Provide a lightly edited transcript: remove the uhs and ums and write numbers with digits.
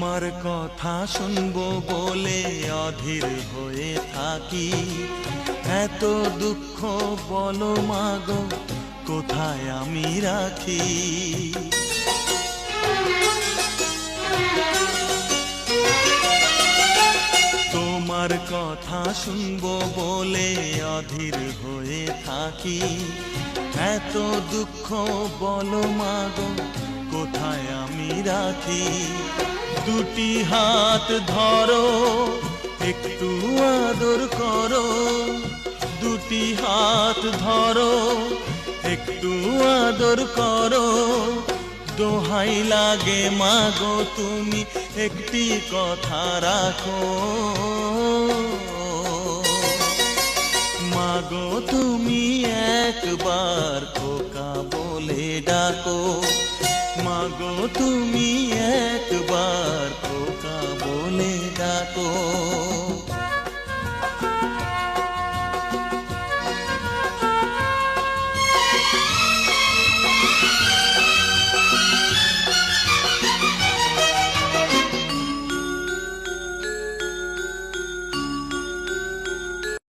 তোমার কথা শুনবো বলে অধীর হয়ে থাকি, এত দুঃখ বলো মাগো কোথায় আমি রাখি। তোমার কথা শুনবো বলে অধীর হয়ে থাকি, এত দুঃখ বলো মাগো কোথায় আমি রাখি। দুটি হাত ধরো একটু আদর করো, দুটি হাত ধরো একটু আদর করো, দোহাই লাগে মাগো তুমি একটি কথা রাখো। মাগো তুমি একবার খোকা বলে ডাকো, মাগো তুমি এক